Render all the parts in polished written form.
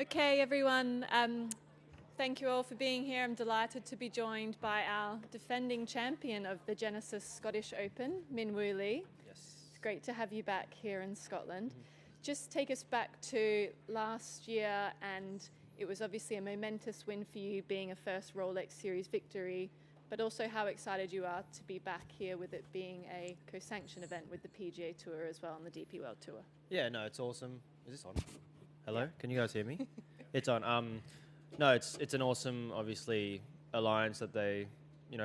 Okay, everyone. Thank you all for being here. I'm delighted to be joined by our defending champion of the Genesis Scottish Open, Min Woo Lee. Yes. It's great to have you back here in Scotland. Just take us back to last year, and it was obviously a momentous win for you, being a first Rolex Series victory, but also how excited you are to be back here with it being a co-sanctioned event with the PGA Tour as well on the DP World Tour. Yeah, no, it's awesome. Is this on? Hello? Can you guys hear me? It's on. No, it's an awesome, obviously, alliance that they,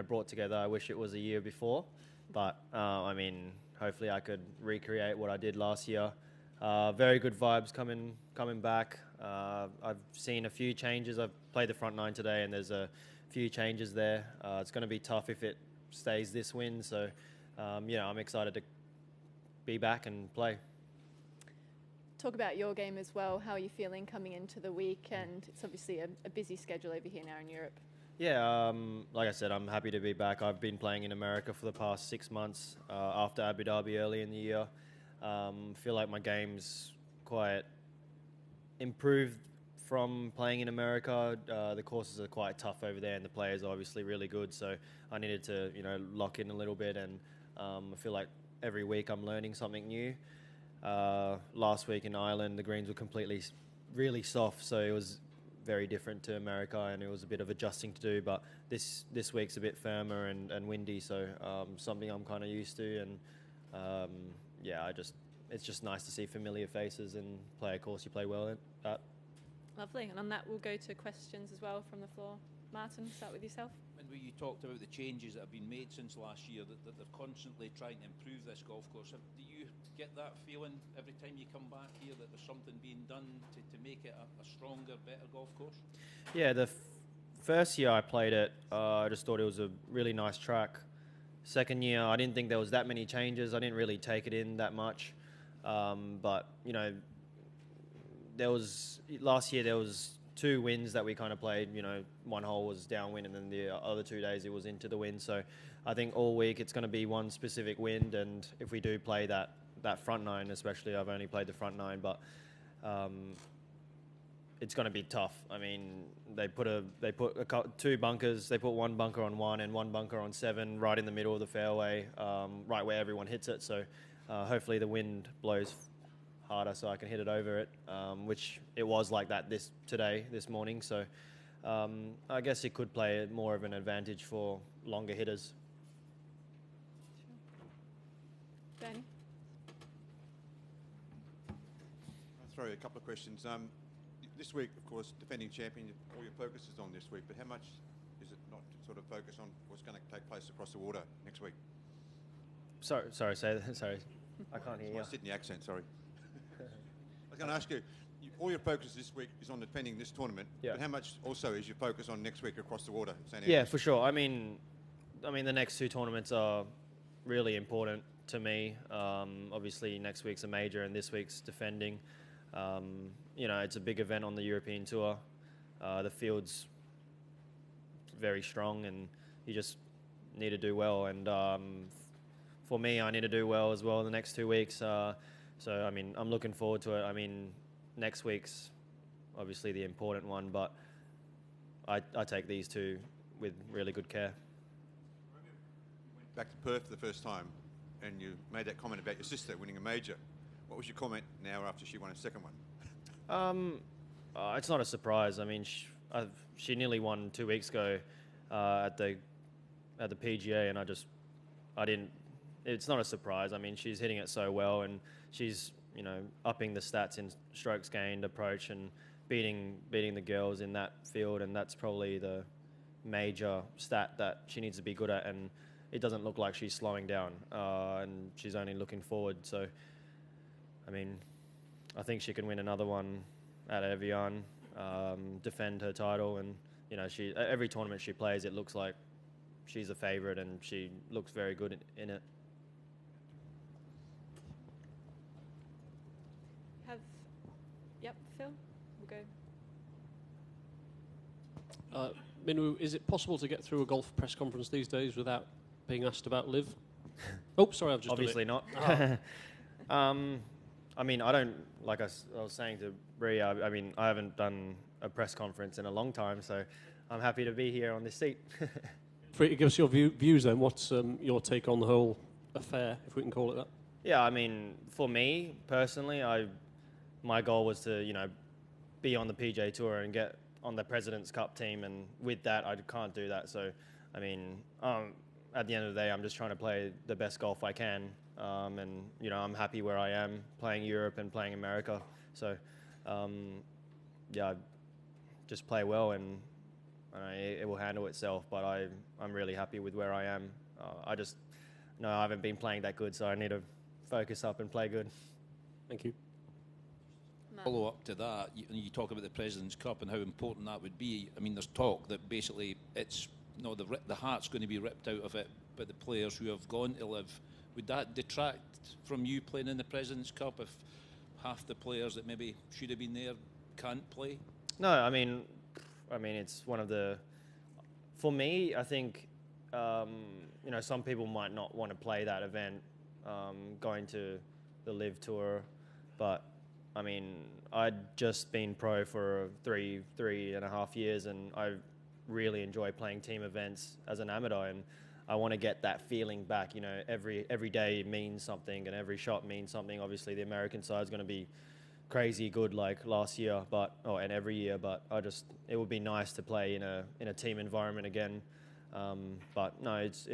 brought together. I wish it was a year before, but I mean, hopefully I could recreate what I did last year. Very good vibes coming back. I've seen a few changes. I've played the front nine today, and there's a few changes there. It's going to be tough if it stays this win. So, I'm excited to be back and play. Talk about your game as well. How are you feeling coming into the week? And it's obviously a busy schedule over here now in Europe. Yeah, like I said, I'm happy to be back. I've been playing in America for the past 6 months after Abu Dhabi early in the year. Feel like my game's quite improved from playing in America. The courses are quite tough over there, and the players are obviously really good. So I needed to, lock in a little bit, and I feel like every week I'm learning something new. Last week in Ireland, the greens were really soft, so it was very different to America, and it was a bit of adjusting to do. But this week's a bit firmer and windy, so something I'm kind of used to. And it's just nice to see familiar faces and play a course you play well at. Lovely. And on that, we'll go to questions as well from the floor. Martin, start with yourself. When you talked about the changes that have been made since last year, that they're constantly trying to improve this golf course. Do you get that feeling every time you come back here that there's something being done to make it a stronger, better golf course? Yeah, the first year I played it, I just thought it was a really nice track. Second year, I didn't think there was that many changes. I didn't really take it in that much. But, last year there was 2 wins that we kind of played. One hole was downwind, and then the other 2 days it was into the wind. So I think all week it's going to be one specific wind, and if we do play that front nine, especially, I've only played the front nine, but it's going to be tough. I mean, they put 2 bunkers. They put 1 bunker on 1 and 1 bunker on 7, right in the middle of the fairway, right where everyone hits it. So hopefully the wind blows harder so I can hit it over it, which it was like that this morning. So I guess it could play more of an advantage for longer hitters. Danny? I'll throw you a couple of questions. This week, of course, defending champion, all your focus is on this week, but how much is it not to sort of focus on what's going to take place across the water next week? Sorry, I can't hear you. Sydney accent, sorry. I was going to ask you, all your focus this week is on defending this tournament, but how much also is your focus on next week across the water? Yeah, for sure. I mean, the next 2 tournaments are really important to me. Obviously, next week's a major, and this week's defending. It's a big event on the European Tour. The field's very strong, and you just need to do well. And for me, I need to do well as well in the next 2 weeks. So, I'm looking forward to it. Next week's obviously the important one, but I take these 2 with really good care. You went back to Perth for the first time, and you made that comment about your sister winning a major. What was your comment now after she won a second one? It's not a surprise. She nearly won 2 weeks ago at the PGA, and I didn't. It's not a surprise. She's hitting it so well, and she's upping the stats in strokes gained, approach, and beating the girls in that field, and that's probably the major stat that she needs to be good at. And it doesn't look like she's slowing down, and she's only looking forward. So, I think she can win another one at Evian, defend her title, and every tournament she plays, it looks like she's a favourite, and she looks very good in it. Phil, we'll go. Min Woo, is it possible to get through a golf press conference these days without being asked about Liv? Oh, sorry, I've just obviously not. I mean, I don't, like I was saying to Bree, I mean, I haven't done a press conference in a long time, so I'm happy to be here on this seat. Free to give us your views then. What's your take on the whole affair, if we can call it that? Yeah, I mean, for me personally, my goal was to, be on the PGA Tour and get on the President's Cup team, and with that, I can't do that. So, I mean, at the end of the day, I'm just trying to play the best golf I can, and I'm happy where I am playing Europe and playing America. So, yeah, just play well, and it will handle itself. But I'm really happy with where I am. I haven't been playing that good, so I need to focus up and play good. Thank you. Follow up to that, you talk about the President's Cup and how important that would be. I mean, there's talk that basically the heart's going to be ripped out of it by the players who have gone to live. Would that detract from you playing in the President's Cup if half the players that maybe should have been there can't play? No, I mean, it's one of the. For me, I think, some people might not want to play that event, going to the Live Tour, but. I mean, I'd just been pro for three and a half years, and I really enjoy playing team events as an amateur, and I want to get that feeling back. Every day means something, and every shot means something. Obviously, the American side is going to be crazy good like last year, and every year. But it would be nice to play in a team environment again. But no, it's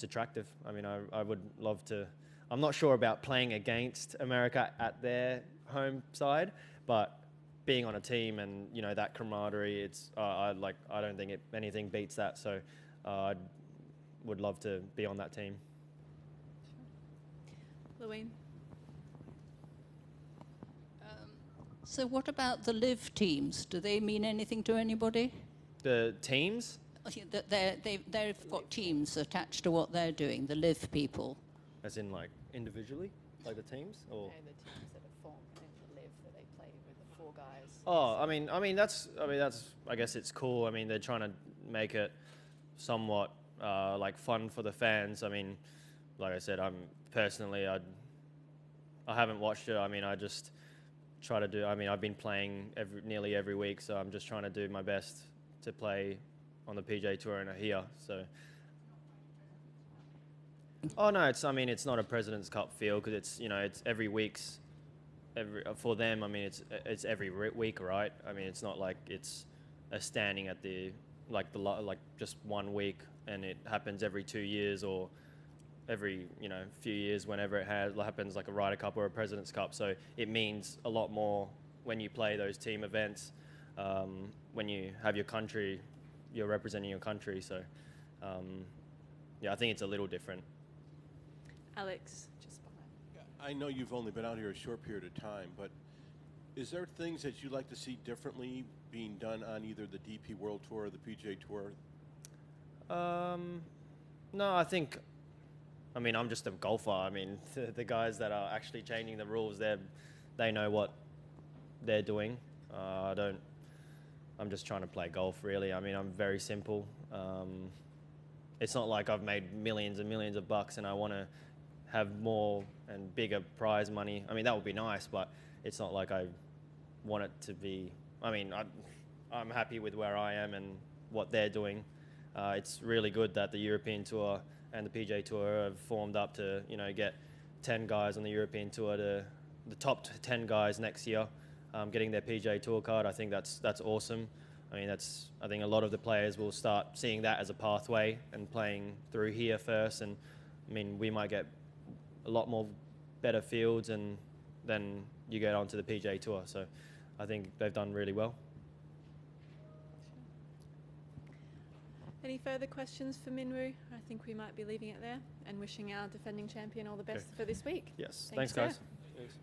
attractive. I mean, I would love to. I'm not sure about playing against America at their home side, but being on a team and that camaraderie, I don't think anything beats that. So I would love to be on that team. Louine. So what about the Live teams? Do they mean anything to anybody? The teams? They've got teams attached to what they're doing. The Live people. As in, like individually, like the teams, or The teams that are formed in the Live that they play with the four guys. Oh, I mean that's I guess it's cool. I mean, they're trying to make it somewhat like fun for the fans. I mean, like I said, I haven't watched it. I mean, I just try to do. I mean, I've been playing nearly every week, so I'm just trying to do my best to play on the PGA Tour and here. So. Oh no, it's not a President's Cup feel because it's every week's for them. I mean, it's every week, right? I mean, it's not like it's a standing at the just 1 week and it happens every 2 years or every few years whenever it happens, like a Ryder Cup or a President's Cup. So it means a lot more when you play those team events. When you have your country, you're representing your country. So yeah, I think it's a little different. Alex, just behind. Yeah, I know you've only been out here a short period of time, but is there things that you'd like to see differently being done on either the DP World Tour or the PGA Tour? No, I'm just a golfer. I mean, the guys that are actually changing the rules, they know what they're doing. I'm just trying to play golf, really. I mean, I'm very simple. It's not like I've made millions and millions of bucks and I want to have more and bigger prize money. I mean, that would be nice, but it's not like I want it to be. I mean, I'm happy with where I am and what they're doing. It's really good that the European Tour and the PGA Tour have formed up to, get 10 guys on the European Tour to the top 10 guys next year, getting their PGA Tour card. I think that's awesome. I think a lot of the players will start seeing that as a pathway and playing through here first. And I mean, we might get a lot more better fields and then you get onto the PGA Tour. So I think they've done really well. Any further questions for Minwoo? I think we might be leaving it there and wishing our defending champion all the best for this week. Yes. Thanks, Thanks guys. sir. Thanks.